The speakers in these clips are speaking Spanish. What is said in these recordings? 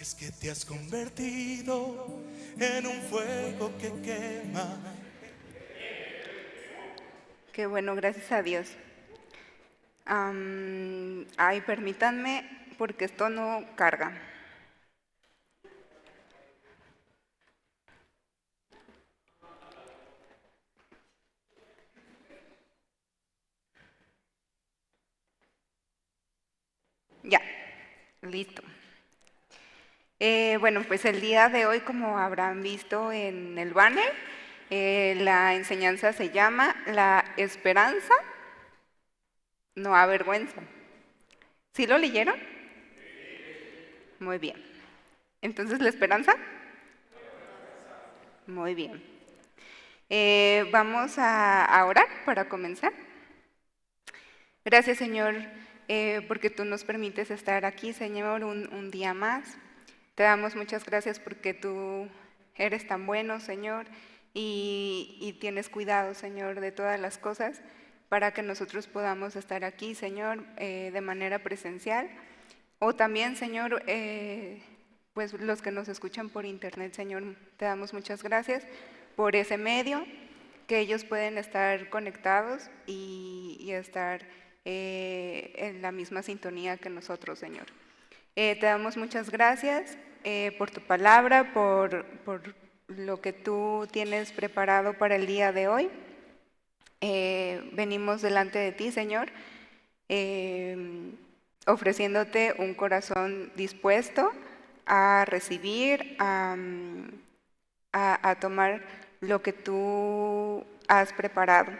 Y es que te has convertido en un fuego que quema. Qué bueno, gracias a Dios. Ay, permítanme, porque esto no carga. Ya, listo. Bueno, pues el día de hoy, como habrán visto en el banner, la enseñanza se llama La esperanza no avergüenza. ¿Sí lo leyeron? Muy bien. Entonces, ¿la esperanza? Muy bien. Vamos a orar para comenzar. Gracias, Señor, porque tú nos permites estar aquí, Señor, un día más. Te damos muchas gracias porque tú eres tan bueno, Señor, y tienes cuidado, Señor, de todas las cosas para que nosotros podamos estar aquí, Señor, de manera presencial. O también, Señor, pues los que nos escuchan por internet, Señor, te damos muchas gracias por ese medio, que ellos pueden estar conectados y estar en la misma sintonía que nosotros, Señor. Te damos muchas gracias por tu palabra, por lo que tú tienes preparado para el día de hoy. Venimos delante de ti, Señor, ofreciéndote un corazón dispuesto a recibir, a tomar lo que tú has preparado.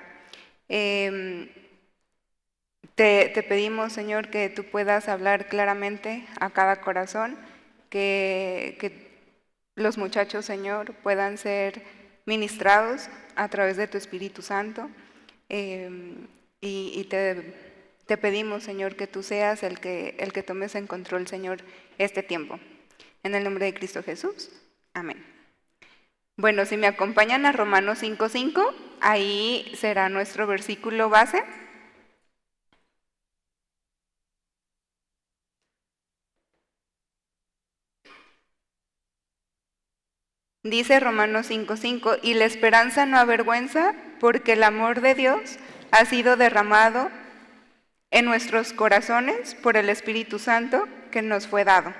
Te pedimos, Señor, que tú puedas hablar claramente a cada corazón, que los muchachos, Señor, puedan ser ministrados a través de tu Espíritu Santo. Y te pedimos, Señor, que tú seas el que tomes en control, Señor, este tiempo. En el nombre de Cristo Jesús. Amén. Bueno, si me acompañan a Romanos 5:5, ahí será nuestro versículo base. Dice Romanos 5:5, y la esperanza no avergüenza, porque el amor de Dios ha sido derramado en nuestros corazones por el Espíritu Santo que nos fue dado.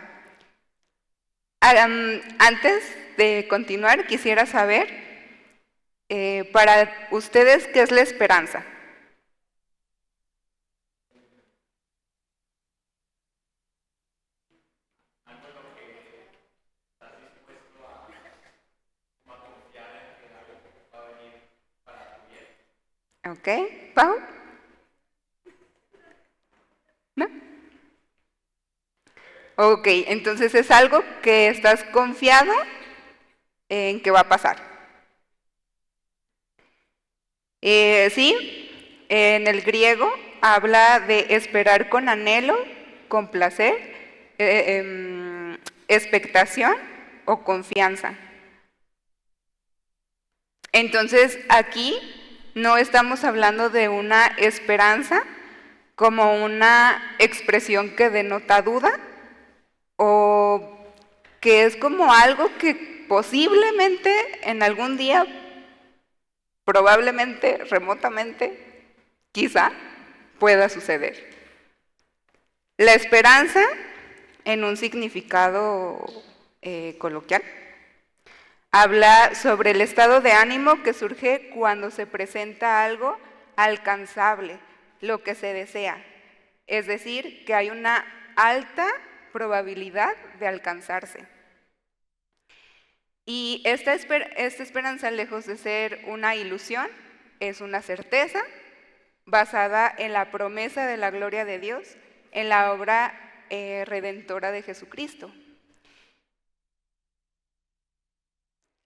Antes de continuar, quisiera saber, para ustedes, ¿qué es la esperanza? ¿Ok? ¿Pau? ¿No? Ok, entonces es algo que estás confiado en que va a pasar. Sí, en el griego habla de esperar con anhelo, con placer, expectación o confianza. Entonces aquí no estamos hablando de una esperanza como una expresión que denota duda o que es como algo que posiblemente en algún día, probablemente, remotamente, quizá pueda suceder. La esperanza, en un significado coloquial, habla sobre el estado de ánimo que surge cuando se presenta algo alcanzable, lo que se desea. Es decir, que hay una alta probabilidad de alcanzarse. Y esta esperanza, lejos de ser una ilusión, es una certeza basada en la promesa de la gloria de Dios, en la obra redentora de Jesucristo.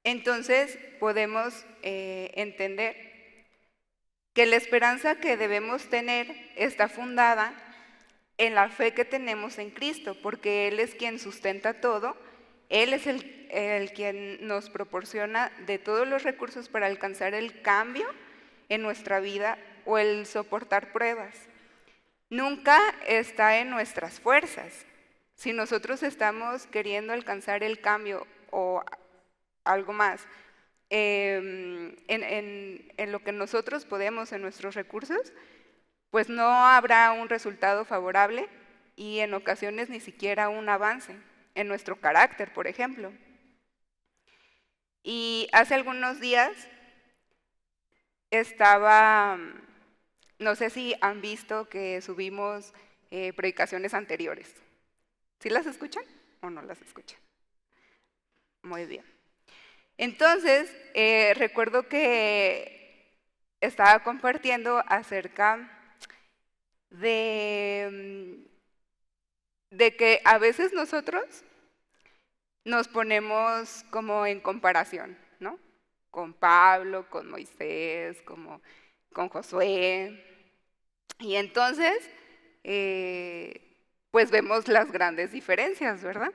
Entonces podemos entender que la esperanza que debemos tener está fundada en la fe que tenemos en Cristo, porque Él es quien sustenta todo, Él es el quien nos proporciona de todos los recursos para alcanzar el cambio en nuestra vida o el soportar pruebas. Nunca está en nuestras fuerzas, Si nosotros estamos queriendo alcanzar el cambio o algo más en lo que nosotros podemos, en nuestros recursos, pues no habrá un resultado favorable y en ocasiones ni siquiera un avance en nuestro carácter, por ejemplo. Y hace algunos días no sé si han visto que subimos predicaciones anteriores. ¿Sí las escuchan o no las escuchan? Muy bien. Entonces, recuerdo que estaba compartiendo acerca de que a veces nosotros nos ponemos como en comparación, ¿no? Con Pablo, con Moisés, con Josué. Y entonces, pues vemos las grandes diferencias, ¿verdad?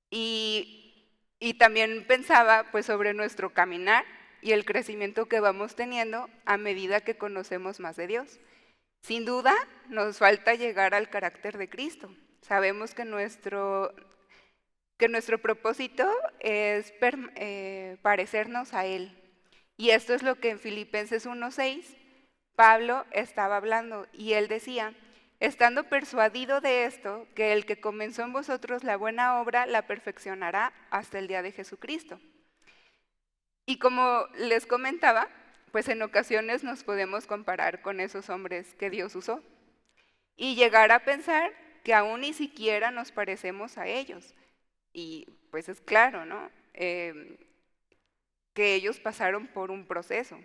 Y también pensaba pues sobre nuestro caminar y el crecimiento que vamos teniendo a medida que conocemos más de Dios. Sin duda, nos falta llegar al carácter de Cristo. Sabemos que nuestro propósito es parecernos a Él. Y esto es lo que en Filipenses 1:6 Pablo estaba hablando. Y él decía, estando persuadido de esto, que el que comenzó en vosotros la buena obra la perfeccionará hasta el día de Jesucristo. Y como les comentaba, pues en ocasiones nos podemos comparar con esos hombres que Dios usó y llegar a pensar que aún ni siquiera nos parecemos a ellos. Y pues es claro, ¿no? Que ellos pasaron por un proceso.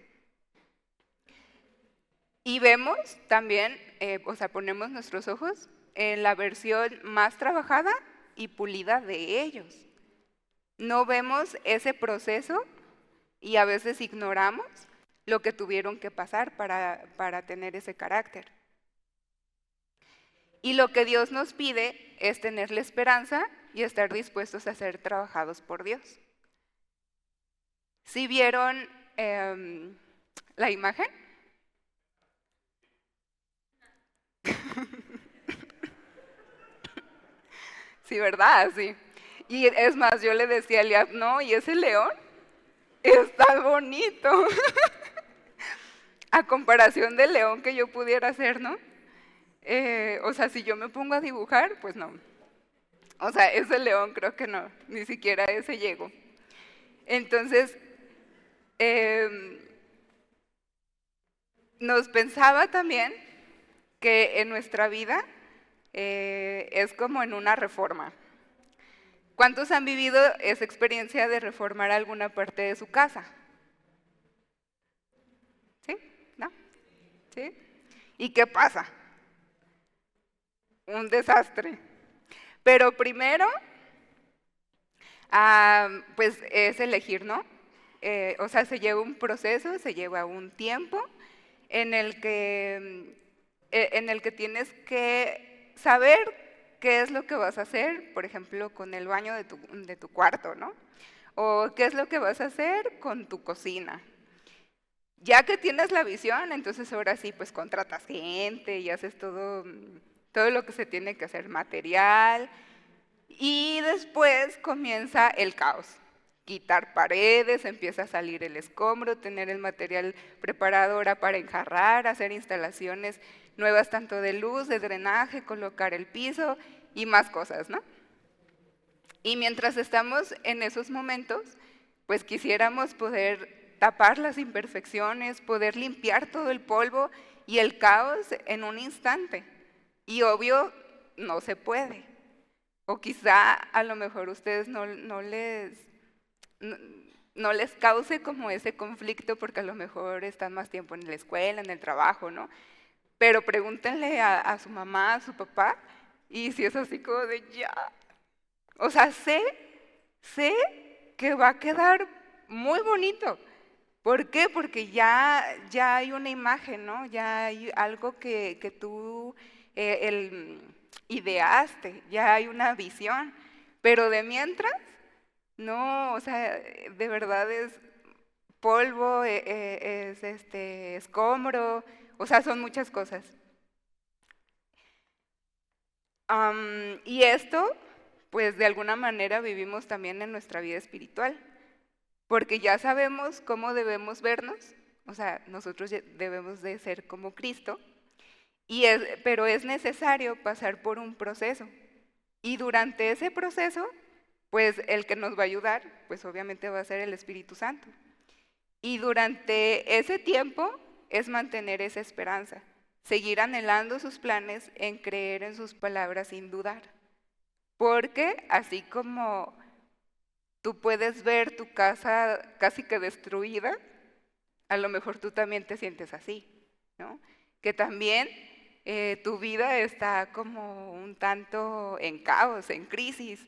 Y vemos también, ponemos nuestros ojos en la versión más trabajada y pulida de ellos. No vemos ese proceso y a veces ignoramos lo que tuvieron que pasar para tener ese carácter. Y lo que Dios nos pide es tener la esperanza y estar dispuestos a ser trabajados por Dios. ¿Sí vieron la imagen? Sí, ¿verdad? Sí. Y es más, yo le decía a Eliab, no, ¿y ese león? Está bonito. A comparación del león que yo pudiera hacer, ¿no? Si yo me pongo a dibujar, pues no. Ese león creo que no, ni siquiera ese llego. Entonces, nos pensaba también que en nuestra vida es como en una reforma. ¿Cuántos han vivido esa experiencia de reformar alguna parte de su casa? ¿Sí? ¿No? ¿Sí? ¿Y qué pasa? Un desastre. Pero primero, pues es elegir, ¿no? Se lleva un proceso, se lleva un tiempo en el que tienes que saber qué es lo que vas a hacer, por ejemplo, con el baño de tu cuarto, ¿no? O qué es lo que vas a hacer con tu cocina. Ya que tienes la visión, entonces ahora sí, pues contratas gente y haces todo lo que se tiene que hacer, material, y después comienza el caos. Quitar paredes, empieza a salir el escombro, tener el material preparado ahora para enjarrar, hacer instalaciones nuevas tanto de luz, de drenaje, colocar el piso y más cosas, ¿no? Y mientras estamos en esos momentos, pues quisiéramos poder tapar las imperfecciones, poder limpiar todo el polvo y el caos en un instante. Y obvio, no se puede. O quizá a lo mejor ustedes no les cause como ese conflicto porque a lo mejor están más tiempo en la escuela, en el trabajo, ¿no? Pero pregúntenle a su mamá, a su papá, y si es así como de ya. Sé que va a quedar muy bonito. ¿Por qué? Porque ya hay una imagen, ¿no? Ya hay algo que tú ideaste, ya hay una visión. Pero de mientras, no, de verdad es polvo, es escombro, son muchas cosas. Y esto, pues de alguna manera vivimos también en nuestra vida espiritual, porque ya sabemos cómo debemos vernos, o sea, nosotros debemos de ser como Cristo, pero es necesario pasar por un proceso. Y durante ese proceso, pues el que nos va a ayudar, pues obviamente va a ser el Espíritu Santo. Y durante ese tiempo es mantener esa esperanza, seguir anhelando sus planes, en creer en sus palabras sin dudar. Porque así como tú puedes ver tu casa casi que destruida, a lo mejor tú también te sientes así, ¿no? Que también tu vida está como un tanto en caos, en crisis,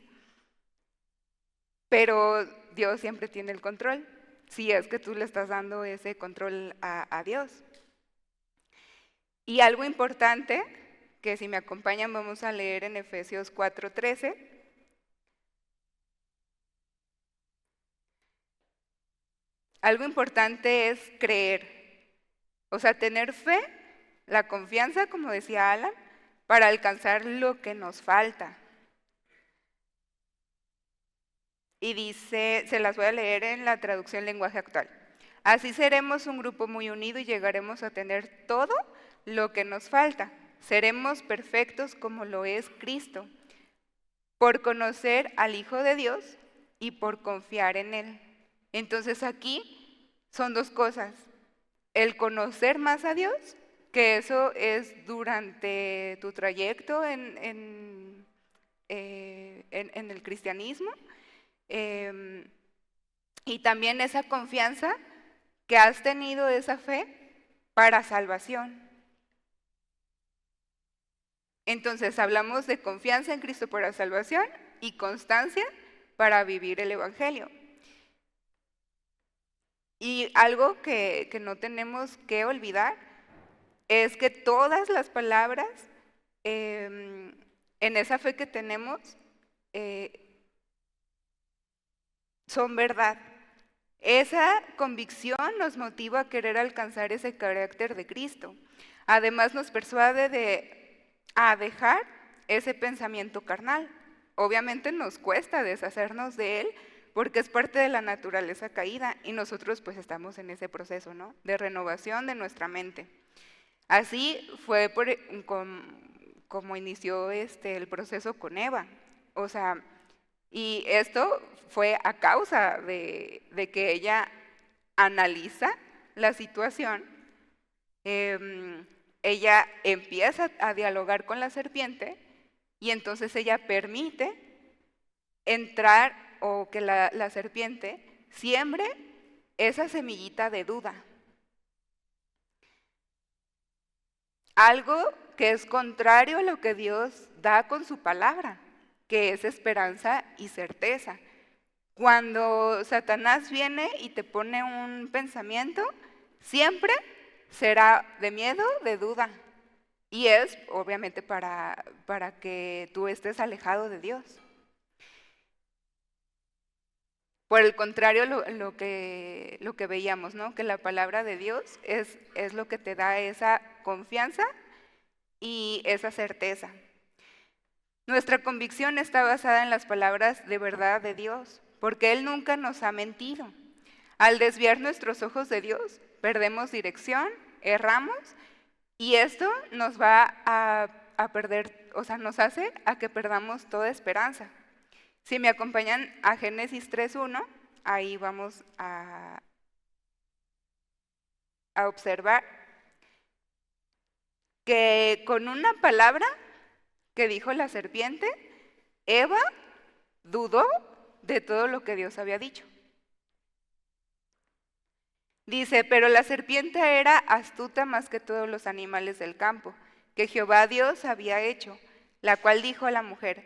pero Dios siempre tiene el control, si es que tú le estás dando ese control a Dios. Y algo importante, que si me acompañan vamos a leer en Efesios 4:13. Algo importante es creer, o sea, tener fe, la confianza, como decía Alan, para alcanzar lo que nos falta. Y dice, se las voy a leer en la traducción lenguaje actual. Así seremos un grupo muy unido y llegaremos a tener todo lo que nos falta. Seremos perfectos como lo es Cristo, por conocer al Hijo de Dios y por confiar en Él. Entonces aquí son dos cosas. El conocer más a Dios, que eso es durante tu trayecto en el cristianismo, y también esa confianza que has tenido, esa fe para salvación. Entonces hablamos de confianza en Cristo para salvación y constancia para vivir el Evangelio. Y algo que no tenemos que olvidar es que todas las palabras en esa fe que tenemos son verdad. Esa convicción nos motiva a querer alcanzar ese carácter de Cristo. Además nos persuade a dejar ese pensamiento carnal. Obviamente nos cuesta deshacernos de él porque es parte de la naturaleza caída y nosotros pues estamos en ese proceso, ¿no?, de renovación de nuestra mente. Así fue como inició el proceso con Eva. O sea, y esto fue a causa de que ella analiza la situación, ella empieza a dialogar con la serpiente y entonces ella permite entrar o que la serpiente siembre esa semillita de duda. Algo que es contrario a lo que Dios da con su palabra, que es esperanza y certeza. Cuando Satanás viene y te pone un pensamiento, siempre será de miedo, de duda. Y es obviamente para que tú estés alejado de Dios. Por el contrario, lo que veíamos, ¿no?, que la palabra de Dios es lo que te da esa confianza y esa certeza. Nuestra convicción está basada en las palabras de verdad de Dios, porque Él nunca nos ha mentido. Al desviar nuestros ojos de Dios, perdemos dirección, erramos, y esto nos va a perder, o sea, nos hace a que perdamos toda esperanza. Si me acompañan a Génesis 3:1, ahí vamos a observar que con una palabra que dijo la serpiente, Eva dudó de todo lo que Dios había dicho. Dice, pero la serpiente era astuta más que todos los animales del campo, que Jehová Dios había hecho, la cual dijo a la mujer,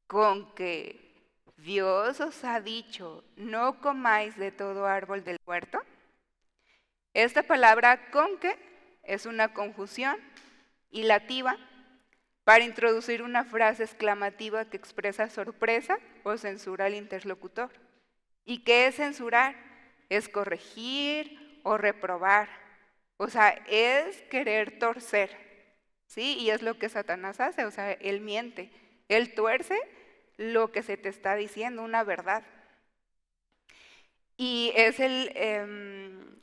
con que Dios os ha dicho, no comáis de todo árbol del huerto. Esta palabra con que es una conjunción hilativa para introducir una frase exclamativa que expresa sorpresa o censura al interlocutor. ¿Y qué es censurar? Es corregir o reprobar. O sea, es querer torcer. ¿sí? Y es lo que Satanás hace, o sea, él miente, él tuerce lo que se te está diciendo, una verdad. Y es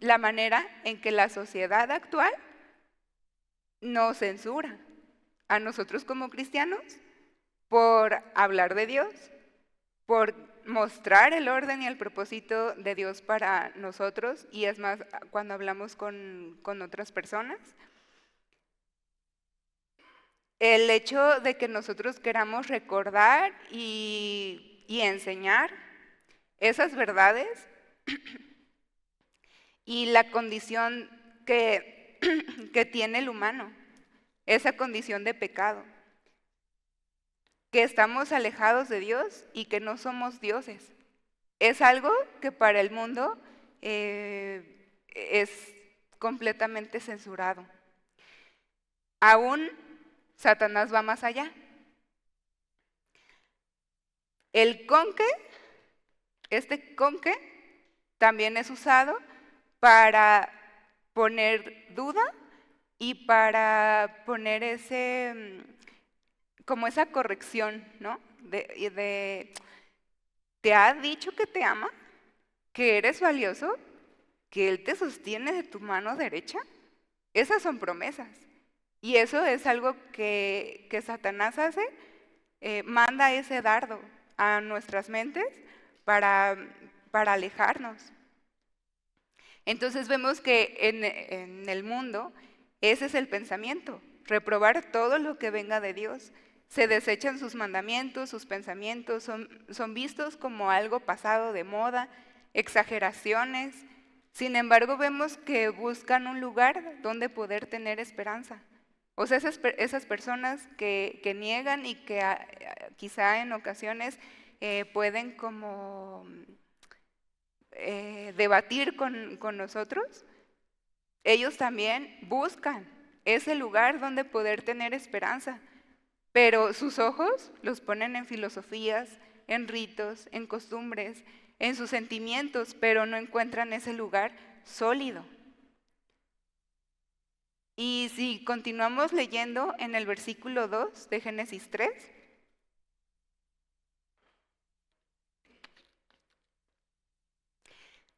la manera en que la sociedad actual nos censura a nosotros como cristianos por hablar de Dios, por mostrar el orden y el propósito de Dios para nosotros, y es más, cuando hablamos con otras personas. El hecho de que nosotros queramos recordar y enseñar esas verdades y la condición que, que tiene el humano, esa condición de pecado, que estamos alejados de Dios y que no somos dioses. Es algo que para el mundo es completamente censurado. Aún Satanás va más allá. El conque, este conque, también es usado para poner duda y para poner como esa corrección, ¿no? ¿Te ha dicho que te ama? ¿Que eres valioso? ¿Que Él te sostiene de tu mano derecha? Esas son promesas. Y eso es algo que Satanás hace, manda ese dardo a nuestras mentes para alejarnos. Entonces vemos que en el mundo ese es el pensamiento, reprobar todo lo que venga de Dios. Se desechan sus mandamientos, sus pensamientos, son vistos como algo pasado de moda, exageraciones. Sin embargo, vemos que buscan un lugar donde poder tener esperanza. O sea, esas personas que niegan y que quizá en ocasiones pueden como debatir con nosotros, ellos también buscan ese lugar donde poder tener esperanza, pero sus ojos los ponen en filosofías, en ritos, en costumbres, en sus sentimientos, pero no encuentran ese lugar sólido. Y si continuamos leyendo en el versículo 2 de Génesis 3,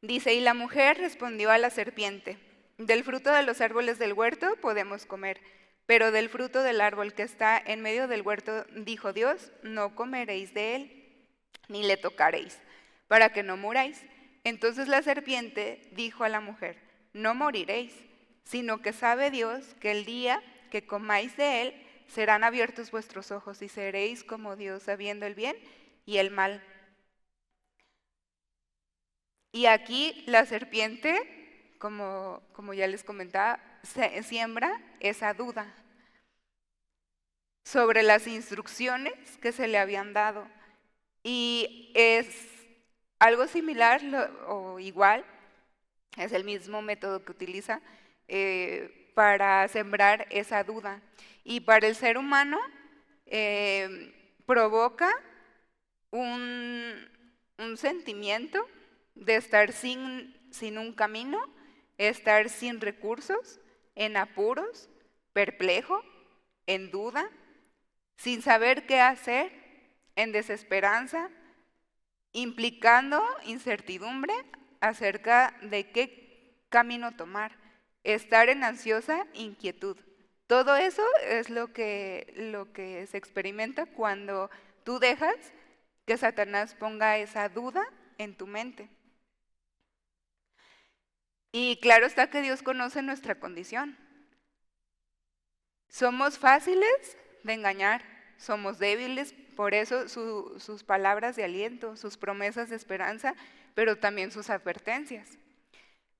dice, y la mujer respondió a la serpiente, del fruto de los árboles del huerto podemos comer, pero del fruto del árbol que está en medio del huerto, dijo Dios, no comeréis de él, ni le tocaréis, para que no muráis. Entonces la serpiente dijo a la mujer, no moriréis, sino que sabe Dios que el día que comáis de él, serán abiertos vuestros ojos y seréis como Dios, sabiendo el bien y el mal. Y aquí la serpiente, como ya les comentaba, siembra esa duda sobre las instrucciones que se le habían dado. Y es algo similar o igual, es el mismo método que utiliza para sembrar esa duda. Y para el ser humano provoca un sentimiento de estar sin un camino, estar sin recursos, en apuros, perplejo, en duda, sin saber qué hacer, en desesperanza, implicando incertidumbre acerca de qué camino tomar, estar en ansiosa inquietud. Todo eso es lo que se experimenta cuando tú dejas que Satanás ponga esa duda en tu mente. Y claro está que Dios conoce nuestra condición. Somos fáciles de engañar, somos débiles, por eso sus palabras de aliento, sus promesas de esperanza, pero también sus advertencias.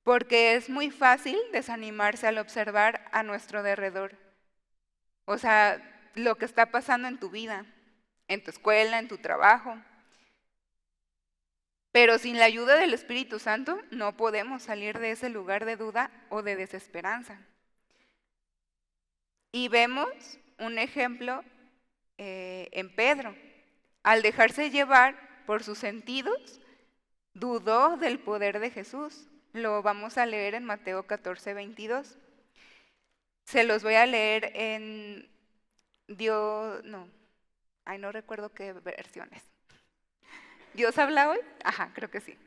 Porque es muy fácil desanimarse al observar a nuestro derredor. O sea, lo que está pasando en tu vida, en tu escuela, en tu trabajo. Pero sin la ayuda del Espíritu Santo no podemos salir de ese lugar de duda o de desesperanza. Y vemos un ejemplo en Pedro. Al dejarse llevar por sus sentidos, dudó del poder de Jesús. Lo vamos a leer en Mateo 14, 22. Se los voy a leer en Dios, no recuerdo qué versiones. ¿Dios habla hoy? Ajá, creo que sí.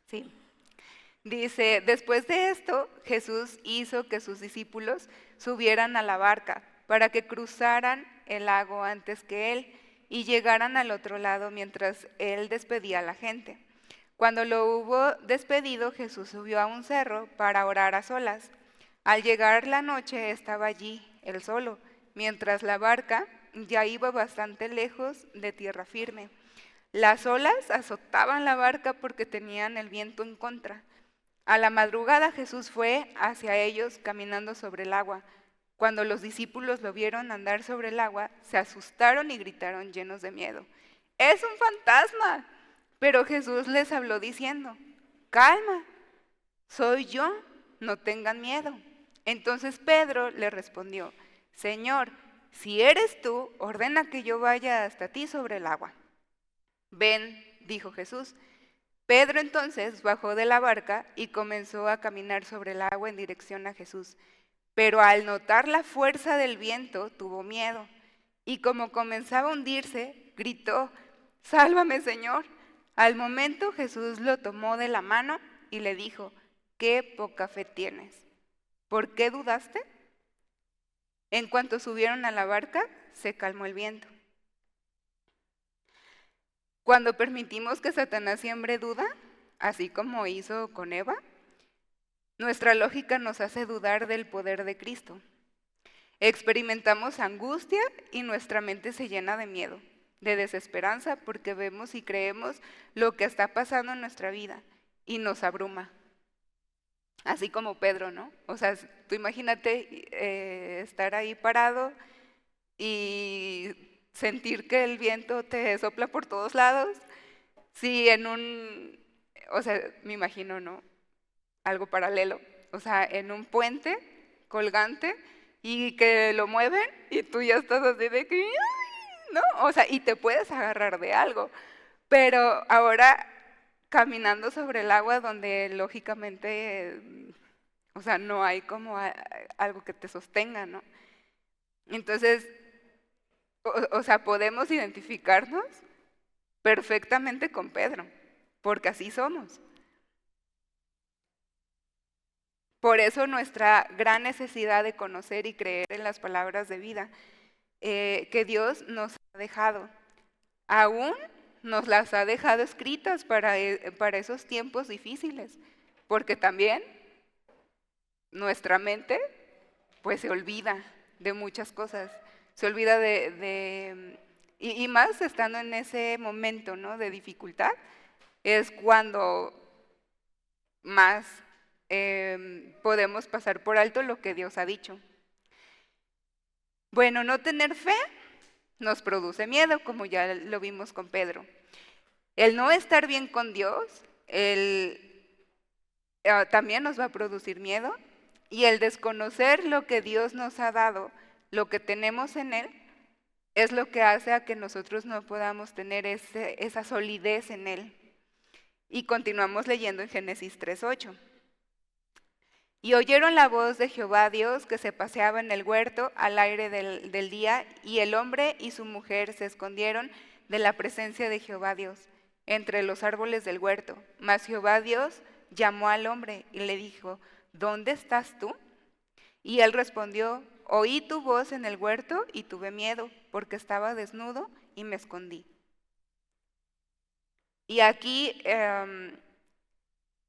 Sí. Dice, después de esto, Jesús hizo que sus discípulos subieran a la barca para que cruzaran el lago antes que él y llegaran al otro lado mientras él despedía a la gente. Cuando lo hubo despedido, Jesús subió a un cerro para orar a solas. Al llegar la noche estaba allí, él solo, mientras la barca ya iba bastante lejos de tierra firme. Las olas azotaban la barca porque tenían el viento en contra. A la madrugada Jesús fue hacia ellos caminando sobre el agua. Cuando los discípulos lo vieron andar sobre el agua, se asustaron y gritaron llenos de miedo: ¡Es un fantasma! Pero Jesús les habló diciendo: calma, soy yo, no tengan miedo. Entonces Pedro le respondió: Señor, si eres tú, ordena que yo vaya hasta ti sobre el agua. Ven, dijo Jesús. Pedro entonces bajó de la barca y comenzó a caminar sobre el agua en dirección a Jesús. Pero al notar la fuerza del viento, tuvo miedo. Y como comenzaba a hundirse, gritó: ¡Sálvame, Señor! Al momento Jesús lo tomó de la mano y le dijo: ¡Qué poca fe tienes! ¿Por qué dudaste? En cuanto subieron a la barca, se calmó el viento. Cuando permitimos que Satanás siembre duda, así como hizo con Eva, nuestra lógica nos hace dudar del poder de Cristo. Experimentamos angustia y nuestra mente se llena de miedo, de desesperanza, porque vemos y creemos lo que está pasando en nuestra vida y nos abruma. Así como Pedro, ¿no? O sea, tú imagínate estar ahí parado y sentir que el viento te sopla por todos lados. Sí, o sea, me imagino, ¿no? Algo paralelo, o sea, en un puente colgante y que lo mueven y tú ya estás así de que, ¡ay! ¿No? O sea, y te puedes agarrar de algo, pero ahora caminando sobre el agua donde lógicamente, o sea, no hay como algo que te sostenga, ¿no? Entonces, o sea, podemos identificarnos perfectamente con Pedro, porque así somos. Por eso nuestra gran necesidad de conocer y creer en las palabras de vida que Dios nos ha dejado. Aún nos las ha dejado escritas para esos tiempos difíciles, porque también nuestra mente pues se olvida de muchas cosas, se olvida y más estando en ese momento, ¿no?, de dificultad, es cuando más podemos pasar por alto lo que Dios ha dicho. Bueno, no tener fe nos produce miedo, como ya lo vimos con Pedro. El no estar bien con Dios también nos va a producir miedo, y el desconocer lo que Dios nos ha dado, lo que tenemos en Él, es lo que hace a que nosotros no podamos tener esa solidez en Él. Y continuamos leyendo en Génesis 3:8. Y oyeron la voz de Jehová Dios que se paseaba en el huerto al aire del día, y el hombre y su mujer se escondieron de la presencia de Jehová Dios entre los árboles del huerto. Mas Jehová Dios llamó al hombre y le dijo: ¿dónde estás tú? Y él respondió: oí tu voz en el huerto y tuve miedo, porque estaba desnudo y me escondí. Y aquí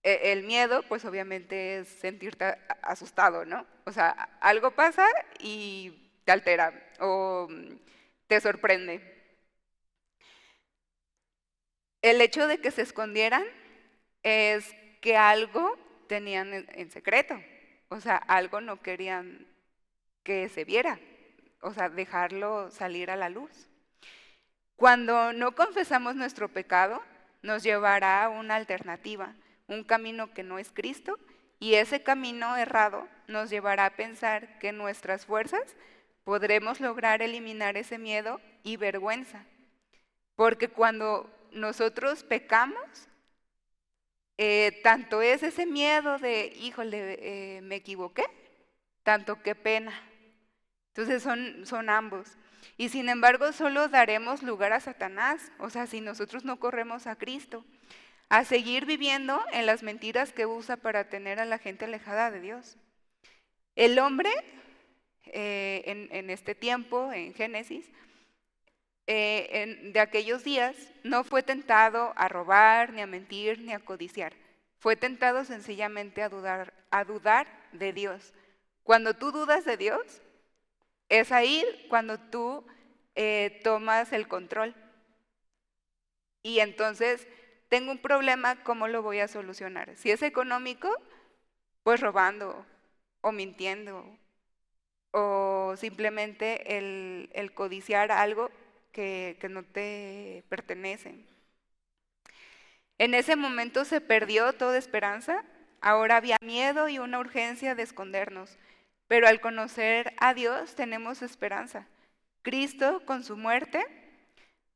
el miedo, pues obviamente es sentirte asustado, ¿no? O sea, algo pasa y te altera o te sorprende. El hecho de que se escondieran es que algo tenían en secreto, o sea, algo no querían que se viera, o sea, dejarlo salir a la luz. Cuando no confesamos nuestro pecado, nos llevará a una alternativa, un camino que no es Cristo, y ese camino errado nos llevará a pensar que en nuestras fuerzas podremos lograr eliminar ese miedo y vergüenza. Porque cuando nosotros pecamos, tanto es ese miedo de, híjole, me equivoqué, tanto que pena. Entonces son ambos. Y sin embargo solo daremos lugar a Satanás, o sea, si nosotros no corremos a Cristo, a seguir viviendo en las mentiras que usa para tener a la gente alejada de Dios. El hombre, en este tiempo, en Génesis, de aquellos días, no fue tentado a robar, ni a mentir, ni a codiciar. Fue tentado sencillamente a dudar de Dios. Cuando tú dudas de Dios, es ahí cuando tú tomas el control. Y entonces, tengo un problema, ¿cómo lo voy a solucionar? Si es económico, pues robando o mintiendo o simplemente el codiciar algo que no te pertenece. En ese momento se perdió toda esperanza, ahora había miedo y una urgencia de escondernos, pero al conocer a Dios tenemos esperanza. Cristo, con su muerte,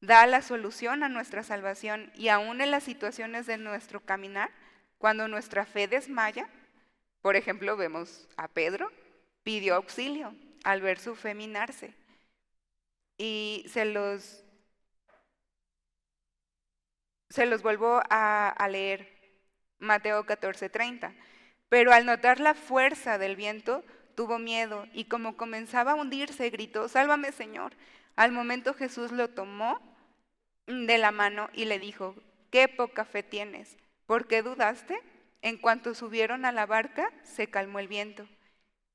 da la solución a nuestra salvación y aún en las situaciones de nuestro caminar, cuando nuestra fe desmaya, por ejemplo, vemos a Pedro, pidió auxilio al ver su fe minarse. Y se los vuelvo a leer, Mateo 14:30. Pero al notar la fuerza del viento, tuvo miedo y como comenzaba a hundirse, gritó, «Sálvame, Señor». Al momento Jesús lo tomó de la mano y le dijo, «Qué poca fe tienes, ¿por qué dudaste?». En cuanto subieron a la barca, se calmó el viento.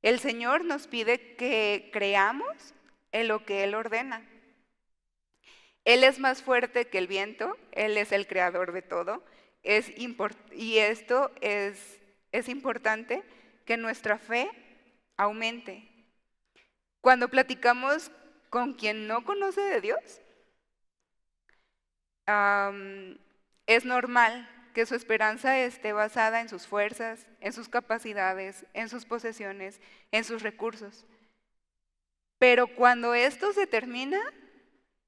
El Señor nos pide que creamos en lo que Él ordena. Él es más fuerte que el viento, Él es el creador de todo, y esto es importante que nuestra fe aumente. Cuando platicamos con quien no conoce de Dios, es normal que su esperanza esté basada en sus fuerzas, en sus capacidades, en sus posesiones, en sus recursos. Pero cuando esto se termina,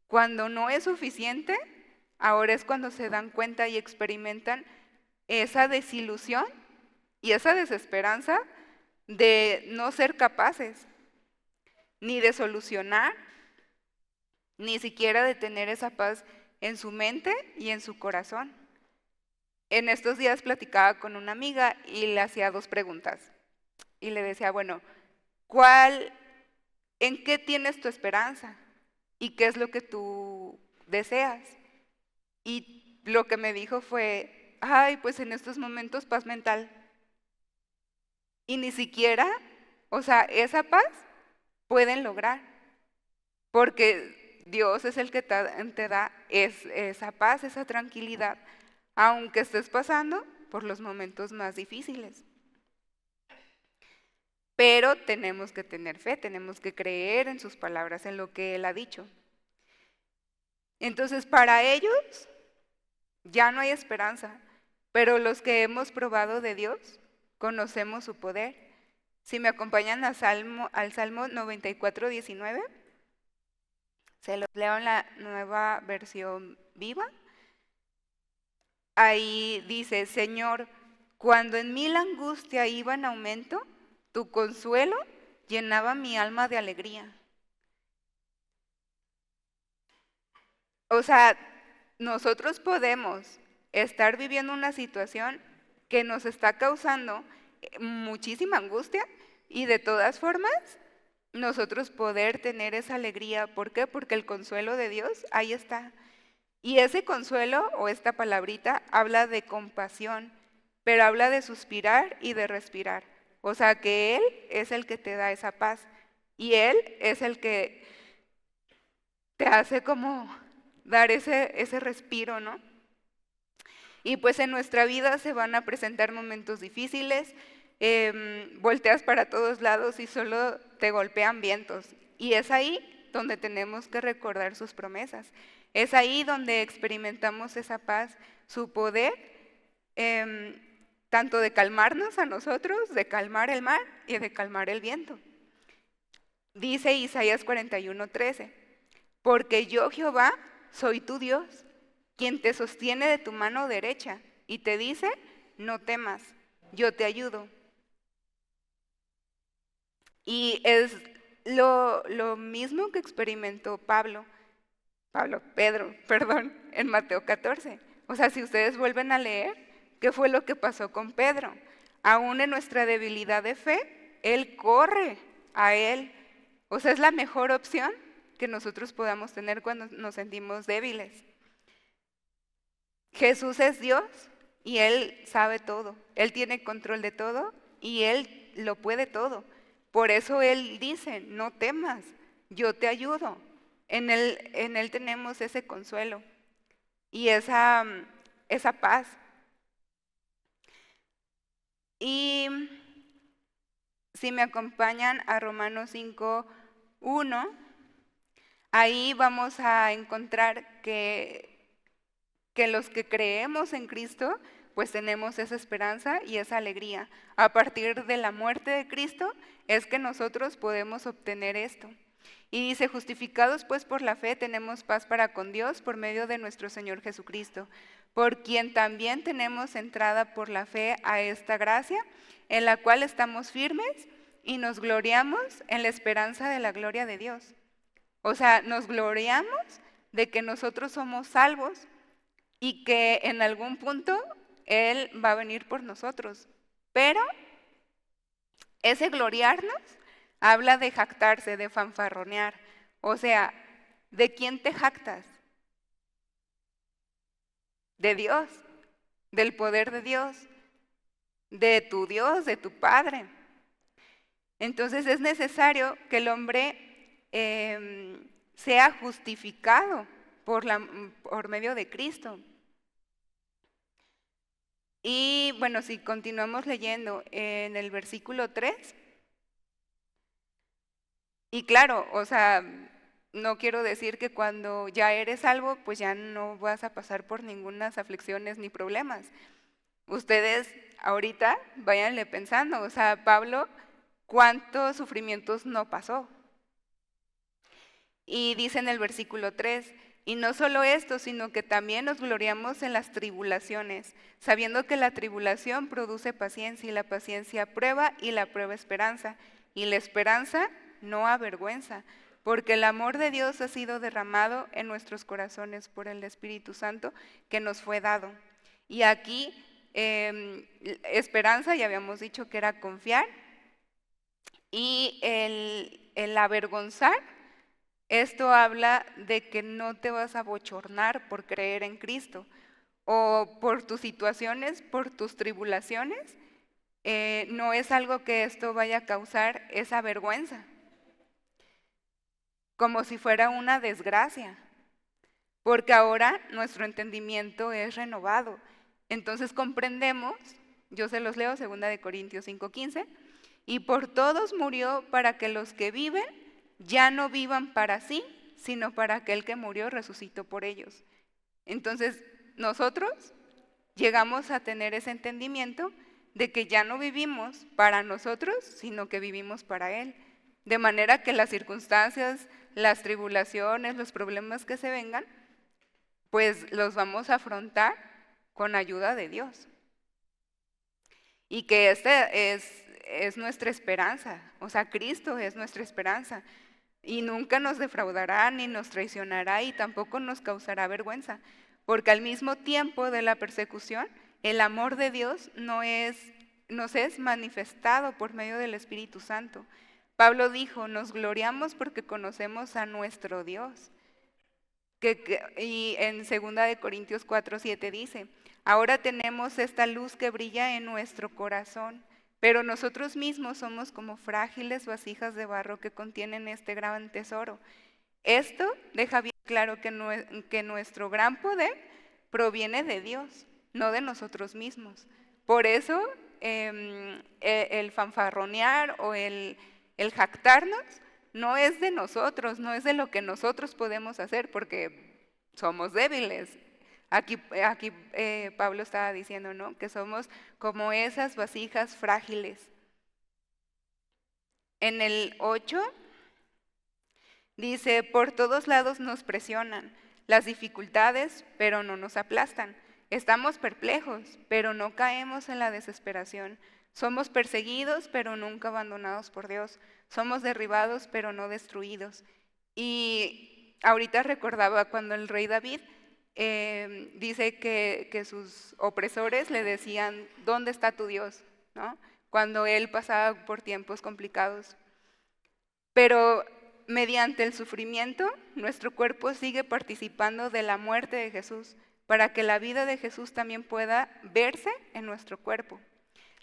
cuando no es suficiente, ahora es cuando se dan cuenta y experimentan esa desilusión y esa desesperanza de no ser capaces, ni de solucionar, ni siquiera de tener esa paz en su mente y en su corazón. En estos días platicaba con una amiga y le hacía 2 preguntas. Y le decía, bueno, ¿en qué tienes tu esperanza? ¿Y qué es lo que tú deseas? Y lo que me dijo fue, pues en estos momentos paz mental. Y ni siquiera, o sea, esa paz pueden lograr, porque Dios es el que te da esa paz, esa tranquilidad, aunque estés pasando por los momentos más difíciles. Pero tenemos que tener fe, tenemos que creer en sus palabras, en lo que Él ha dicho. Entonces, para ellos ya no hay esperanza, pero los que hemos probado de Dios, conocemos su poder. Si me acompañan al Salmo 94:19, se los leo en la Nueva Versión Viva. Ahí dice, Señor, cuando en mí la angustia iba en aumento, tu consuelo llenaba mi alma de alegría. O sea, nosotros podemos estar viviendo una situación que nos está causando muchísima angustia y de todas formas nosotros poder tener esa alegría. ¿Por qué? Porque el consuelo de Dios ahí está. Y ese consuelo o esta palabrita habla de compasión, pero habla de suspirar y de respirar. O sea que Él es el que te da esa paz y Él es el que te hace como dar ese respiro, ¿no? Y pues en nuestra vida se van a presentar momentos difíciles, volteas para todos lados y solo te golpean vientos. Y es ahí donde tenemos que recordar sus promesas. Es ahí donde experimentamos esa paz, su poder, tanto de calmarnos a nosotros, de calmar el mar y de calmar el viento. Dice Isaías 41:13, porque yo, Jehová, soy tu Dios, quien te sostiene de tu mano derecha y te dice, no temas, yo te ayudo. Y es lo mismo que experimentó Pedro, perdón, en Mateo 14. O sea, si ustedes vuelven a leer, ¿qué fue lo que pasó con Pedro? Aún en nuestra debilidad de fe, él corre a él. O sea, es la mejor opción que nosotros podamos tener cuando nos sentimos débiles. Jesús es Dios y Él sabe todo. Él tiene control de todo y Él lo puede todo. Por eso Él dice, no temas, yo te ayudo. En Él tenemos ese consuelo y esa paz. Y si me acompañan a Romanos 5:1, ahí vamos a encontrar que los que creemos en Cristo, pues tenemos esa esperanza y esa alegría. A partir de la muerte de Cristo es que nosotros podemos obtener esto. Y dice, justificados pues por la fe tenemos paz para con Dios por medio de nuestro Señor Jesucristo, por quien también tenemos entrada por la fe a esta gracia, en la cual estamos firmes y nos gloriamos en la esperanza de la gloria de Dios. O sea, nos gloriamos de que nosotros somos salvos y que en algún punto Él va a venir por nosotros. Pero ese gloriarnos habla de jactarse, de fanfarronear. O sea, ¿de quién te jactas? De Dios, del poder de Dios, de tu Padre. Entonces es necesario que el hombre sea justificado por medio de Cristo. Y bueno, si continuamos leyendo en el versículo 3, y claro, o sea, no quiero decir que cuando ya eres salvo, pues ya no vas a pasar por ninguna aflicciones ni problemas. Ustedes ahorita váyanle pensando, o sea, Pablo, ¿cuántos sufrimientos no pasó? Y dice en el versículo 3, y no solo esto, sino que también nos gloriamos en las tribulaciones, sabiendo que la tribulación produce paciencia, y la paciencia prueba, y la prueba esperanza, y la esperanza no avergüenza, porque el amor de Dios ha sido derramado en nuestros corazones por el Espíritu Santo que nos fue dado. Y aquí, esperanza, ya habíamos dicho que era confiar, y el avergonzar, esto habla de que no te vas a bochornar por creer en Cristo o por tus situaciones, por tus tribulaciones. No es algo que esto vaya a causar esa vergüenza, como si fuera una desgracia, porque ahora nuestro entendimiento es renovado. Entonces comprendemos, yo se los leo, 2 Corintios 5:15, y por todos murió para que los que viven ya no vivan para sí, sino para aquel que murió resucitó por ellos. Entonces, nosotros llegamos a tener ese entendimiento de que ya no vivimos para nosotros, sino que vivimos para Él. De manera que las circunstancias, las tribulaciones, los problemas que se vengan, pues los vamos a afrontar con ayuda de Dios. Y que esta es nuestra esperanza, o sea, Cristo es nuestra esperanza. Y nunca nos defraudará ni nos traicionará y tampoco nos causará vergüenza, porque al mismo tiempo de la persecución, el amor de Dios nos es manifestado por medio del Espíritu Santo. Pablo dijo, nos gloriamos porque conocemos a nuestro Dios. Y en 2 Corintios 4:7 dice, ahora tenemos esta luz que brilla en nuestro corazón, pero nosotros mismos somos como frágiles vasijas de barro que contienen este gran tesoro. Esto deja bien claro que nuestro gran poder proviene de Dios, no de nosotros mismos. Por eso el fanfarronear o el jactarnos no es de nosotros, no es de lo que nosotros podemos hacer, porque somos débiles. Aquí Pablo estaba diciendo, ¿no?, que somos como esas vasijas frágiles. En el 8 dice, por todos lados nos presionan las dificultades, pero no nos aplastan. Estamos perplejos, pero no caemos en la desesperación. Somos perseguidos, pero nunca abandonados por Dios. Somos derribados, pero no destruidos. Y ahorita recordaba cuando el rey David dice que sus opresores le decían, ¿dónde está tu Dios? ¿No? Cuando él pasaba por tiempos complicados. Pero mediante el sufrimiento, nuestro cuerpo sigue participando de la muerte de Jesús, para que la vida de Jesús también pueda verse en nuestro cuerpo.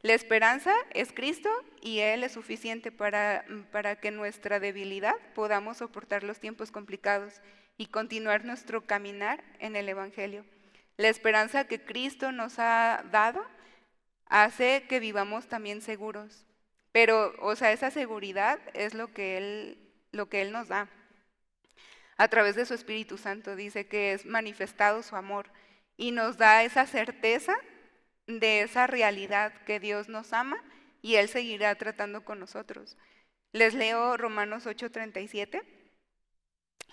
La esperanza es Cristo y Él es suficiente para que nuestra debilidad podamos soportar los tiempos complicados y continuar nuestro caminar en el Evangelio. La esperanza que Cristo nos ha dado hace que vivamos también seguros. Pero, esa seguridad es lo que Él nos da. A través de su Espíritu Santo dice que es manifestado su amor y nos da esa certeza de esa realidad que Dios nos ama y Él seguirá tratando con nosotros. Les leo Romanos 8:37.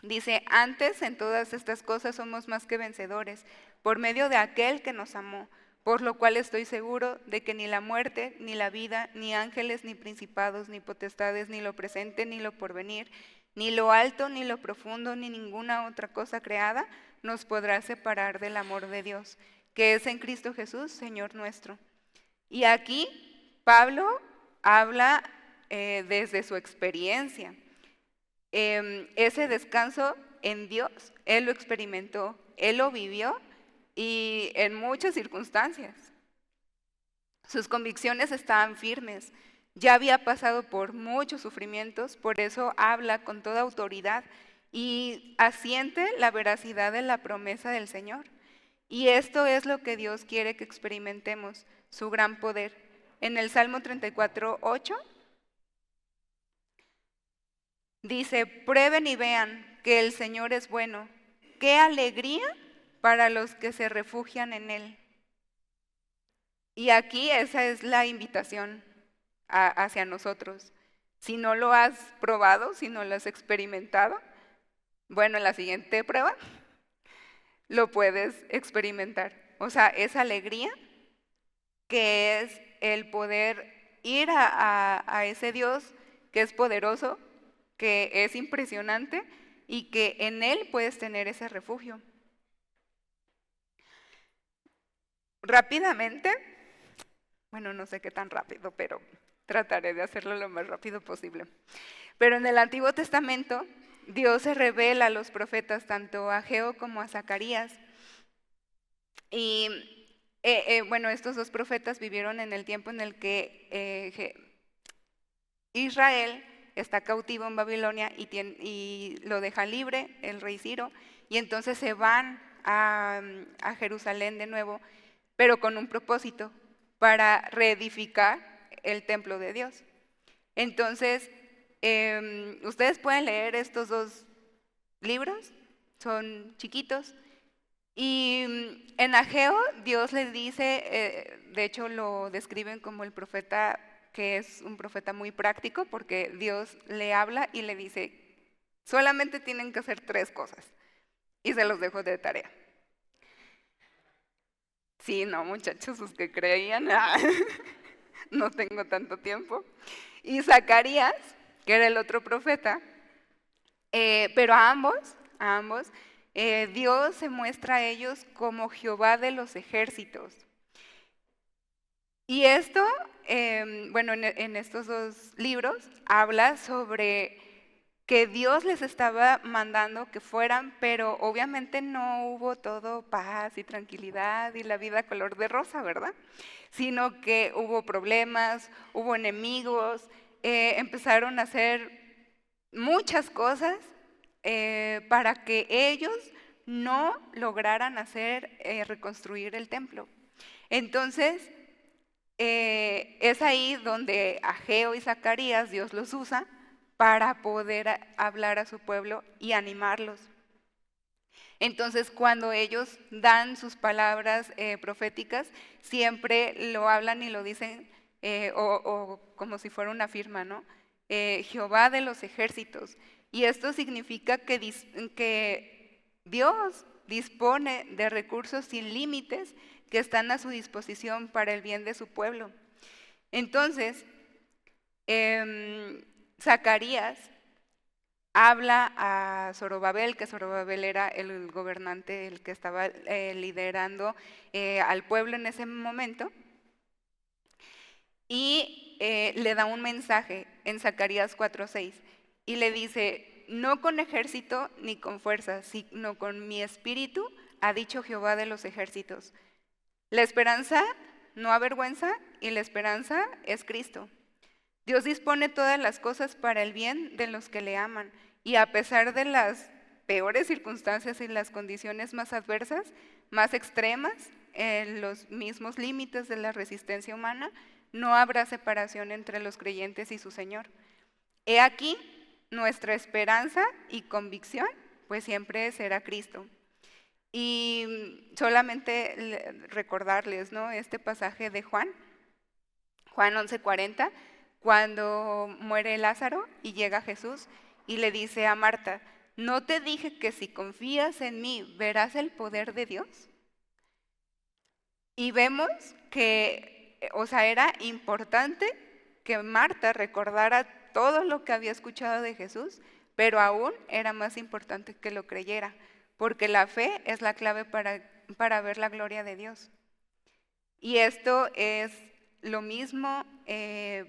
Dice, antes en todas estas cosas somos más que vencedores, por medio de aquel que nos amó, por lo cual estoy seguro de que ni la muerte, ni la vida, ni ángeles, ni principados, ni potestades, ni lo presente, ni lo porvenir, ni lo alto, ni lo profundo, ni ninguna otra cosa creada nos podrá separar del amor de Dios, que es en Cristo Jesús, Señor nuestro. Y aquí Pablo habla desde su experiencia. Ese descanso en Dios, Él lo experimentó, Él lo vivió y en muchas circunstancias. Sus convicciones estaban firmes, ya había pasado por muchos sufrimientos, por eso habla con toda autoridad y asiente la veracidad de la promesa del Señor. Y esto es lo que Dios quiere que experimentemos, su gran poder. En el Salmo 34:8 dice, prueben y vean que el Señor es bueno, qué alegría para los que se refugian en Él. Y aquí esa es la invitación hacia nosotros. Si no lo has probado, si no lo has experimentado, bueno, en la siguiente prueba lo puedes experimentar. Esa alegría que es el poder ir a ese Dios que es poderoso, que es impresionante y que en Él puedes tener ese refugio. Rápidamente, bueno, no sé qué tan rápido, pero trataré de hacerlo lo más rápido posible. Pero en el Antiguo Testamento, Dios se revela a los profetas, tanto a Ageo como a Zacarías. Y bueno, estos dos profetas vivieron en el tiempo en el que Israel está cautivo en Babilonia y lo deja libre el rey Ciro, y entonces se van a Jerusalén de nuevo, pero con un propósito, para reedificar el templo de Dios. Entonces, ustedes pueden leer estos dos libros, son chiquitos, y en Ageo Dios les dice, de hecho lo describen como el profeta que es un profeta muy práctico, porque Dios le habla y le dice, solamente tienen que hacer 3 cosas, y se los dejo de tarea. Sí, no, muchachos, los que creían, no tengo tanto tiempo. Y Zacarías, que era el otro profeta, pero a ambos, Dios se muestra a ellos como Jehová de los ejércitos. Y esto, bueno, en estos dos libros habla sobre que Dios les estaba mandando que fueran, pero obviamente no hubo todo paz y tranquilidad y la vida color de rosa, ¿verdad? Sino que hubo problemas, hubo enemigos, empezaron a hacer muchas cosas para que ellos no lograran reconstruir el templo. Entonces, es ahí donde Ageo y Zacarías Dios los usa para poder hablar a su pueblo y animarlos. Entonces, cuando ellos dan sus palabras proféticas, siempre lo hablan y lo dicen o como si fuera una firma, ¿no? Jehová de los ejércitos. Y esto significa que Dios dispone de recursos sin límites que están a su disposición para el bien de su pueblo. Entonces, Zacarías habla a Zorobabel, que Zorobabel era el gobernante, el que estaba liderando al pueblo en ese momento, y le da un mensaje en Zacarías 4:6 y le dice: no con ejército ni con fuerza, sino con mi espíritu, ha dicho Jehová de los ejércitos. La esperanza no avergüenza y la esperanza es Cristo. Dios dispone todas las cosas para el bien de los que le aman, y a pesar de las peores circunstancias y las condiciones más adversas, más extremas, en los mismos límites de la resistencia humana, no habrá separación entre los creyentes y su Señor. He aquí nuestra esperanza y convicción, pues siempre será Cristo. Y solamente recordarles, ¿no?, este pasaje de Juan 11:40, cuando muere Lázaro y llega Jesús y le dice a Marta: ¿no te dije que si confías en mí verás el poder de Dios? Y vemos que, era importante que Marta recordara todo lo que había escuchado de Jesús, pero aún era más importante que lo creyera, porque la fe es la clave para ver la gloria de Dios. Y esto es lo mismo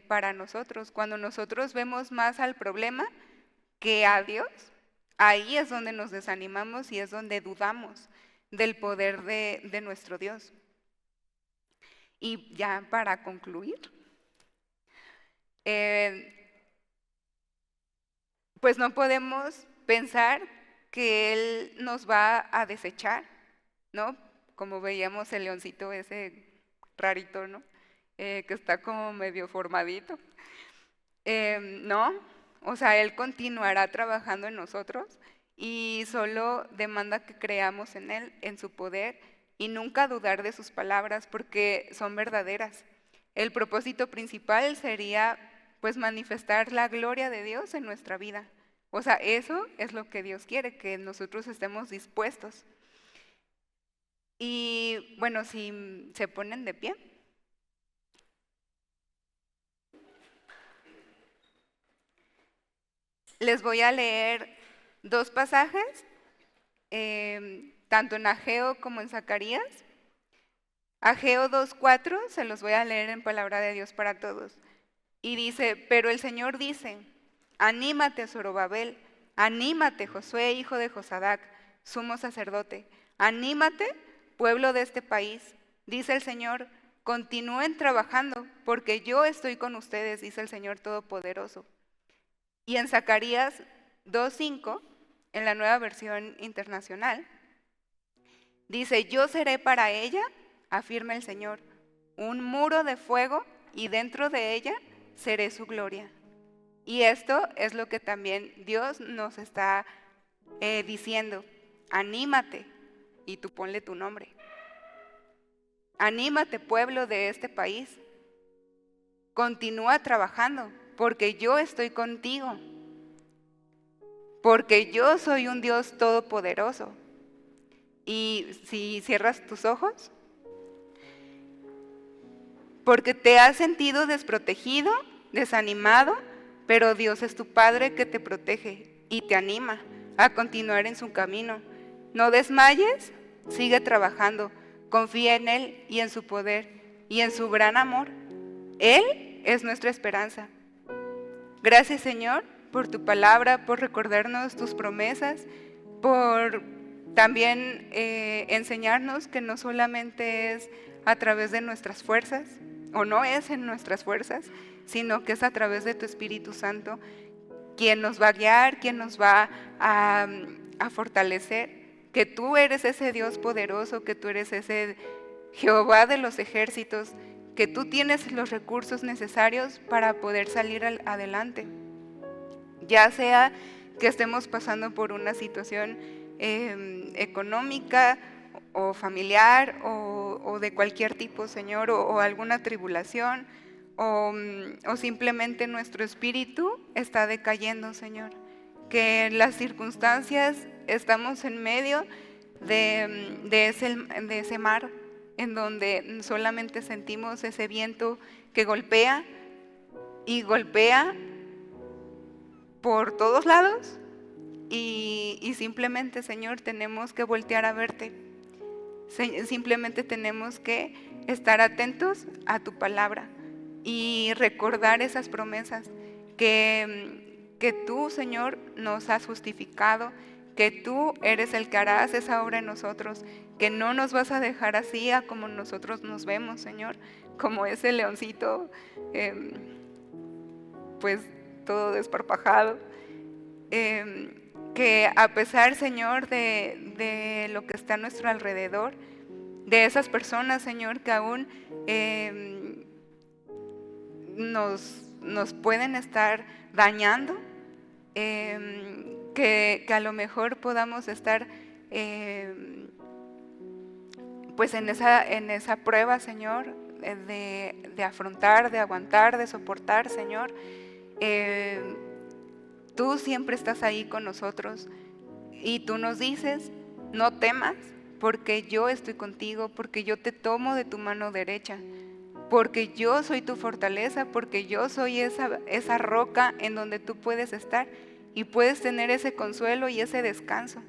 para nosotros. Cuando nosotros vemos más al problema que a Dios, ahí es donde nos desanimamos y es donde dudamos del poder de nuestro Dios. Y ya para concluir, pues no podemos pensar que Él nos va a desechar, ¿no? Como veíamos el leoncito ese rarito, ¿no? Que está como medio formadito. No, Él continuará trabajando en nosotros y solo demanda que creamos en Él, en su poder, y nunca dudar de sus palabras porque son verdaderas. El propósito principal sería pues manifestar la gloria de Dios en nuestra vida. Eso es lo que Dios quiere, que nosotros estemos dispuestos. Y bueno, si se ponen de pie. Les voy a leer 2 pasajes, tanto en Ageo como en Zacarías. Ageo 2:4, se los voy a leer en palabra de Dios para todos. Y dice: pero el Señor dice: anímate, Zorobabel, anímate, Josué, hijo de Josadac, sumo sacerdote, anímate, pueblo de este país. Dice el Señor: continúen trabajando, porque yo estoy con ustedes, dice el Señor Todopoderoso. Y en Zacarías 2:5, en la Nueva Versión Internacional, dice: yo seré para ella, afirma el Señor, un muro de fuego, y dentro de ella seré su gloria. Y esto es lo que también Dios nos está diciendo: anímate, y tú ponle tu nombre. Anímate, pueblo de este país. Continúa trabajando, porque yo estoy contigo. Porque yo soy un Dios todopoderoso. Y si cierras tus ojos, porque te has sentido desprotegido, desanimado, pero Dios es tu Padre que te protege y te anima a continuar en su camino. No desmayes, sigue trabajando, confía en Él y en su poder y en su gran amor. Él es nuestra esperanza. Gracias, Señor, por tu palabra, por recordarnos tus promesas, por también enseñarnos que no solamente es a través de nuestras fuerzas, o no es en nuestras fuerzas, sino que es a través de tu Espíritu Santo quien nos va a guiar, quien nos va a fortalecer, que tú eres ese Dios poderoso, que tú eres ese Jehová de los ejércitos, que tú tienes los recursos necesarios para poder salir adelante. Ya sea que estemos pasando por una situación económica o familiar o de cualquier tipo, Señor, o alguna tribulación, o simplemente nuestro espíritu está decayendo, Señor. Que en las circunstancias estamos en medio de ese mar en donde solamente sentimos ese viento que golpea y golpea por todos lados y simplemente, Señor, tenemos que voltear a verte. Simplemente tenemos que estar atentos a tu palabra y recordar esas promesas que tú, Señor, nos has justificado, que tú eres el que harás esa obra en nosotros, que no nos vas a dejar así a como nosotros nos vemos, Señor, como ese leoncito, pues todo desparpajado, que a pesar, Señor, de lo que está a nuestro alrededor, de esas personas, Señor, que aún nos pueden estar dañando, que a lo mejor podamos estar pues en esa prueba, Señor, de afrontar, de aguantar, de soportar, Señor. Tú siempre estás ahí con nosotros y tú nos dices, no temas, porque yo estoy contigo, porque yo te tomo de tu mano derecha, porque yo soy tu fortaleza, porque yo soy esa roca en donde tú puedes estar y puedes tener ese consuelo y ese descanso.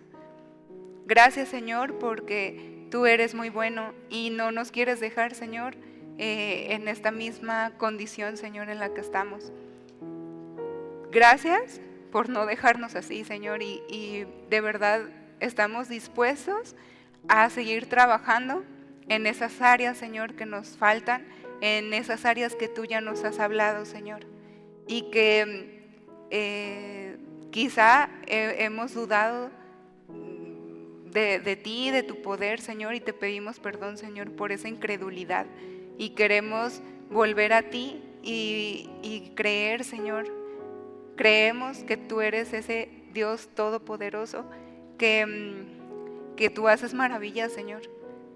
Gracias, Señor, porque tú eres muy bueno y no nos quieres dejar, Señor, en esta misma condición, Señor, en la que estamos. Gracias por no dejarnos así, Señor, y de verdad estamos dispuestos a seguir trabajando en esas áreas, Señor, que nos faltan, en esas áreas que tú ya nos has hablado, Señor, y que quizá hemos dudado de ti, de tu poder, Señor, y te pedimos perdón, Señor, por esa incredulidad, y queremos volver a ti y creer, Señor. Creemos que tú eres ese Dios todopoderoso, que tú haces maravillas, Señor.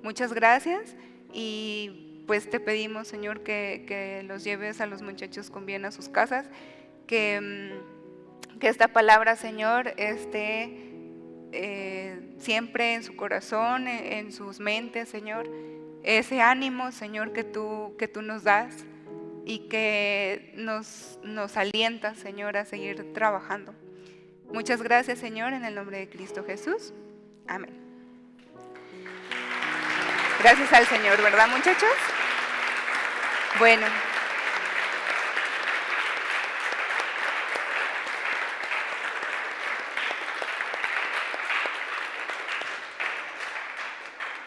Muchas gracias y pues te pedimos, Señor, que los lleves a los muchachos con bien a sus casas, que esta palabra, Señor, esté siempre en su corazón, en sus mentes, Señor. Ese ánimo, Señor, que tú nos das y que nos alienta, Señor, a seguir trabajando. Muchas gracias, Señor, en el nombre de Cristo Jesús. Amén. Gracias al Señor, ¿verdad, muchachos? Bueno.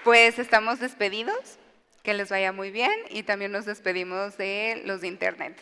Pues estamos despedidos. Que les vaya muy bien y también nos despedimos de los de internet.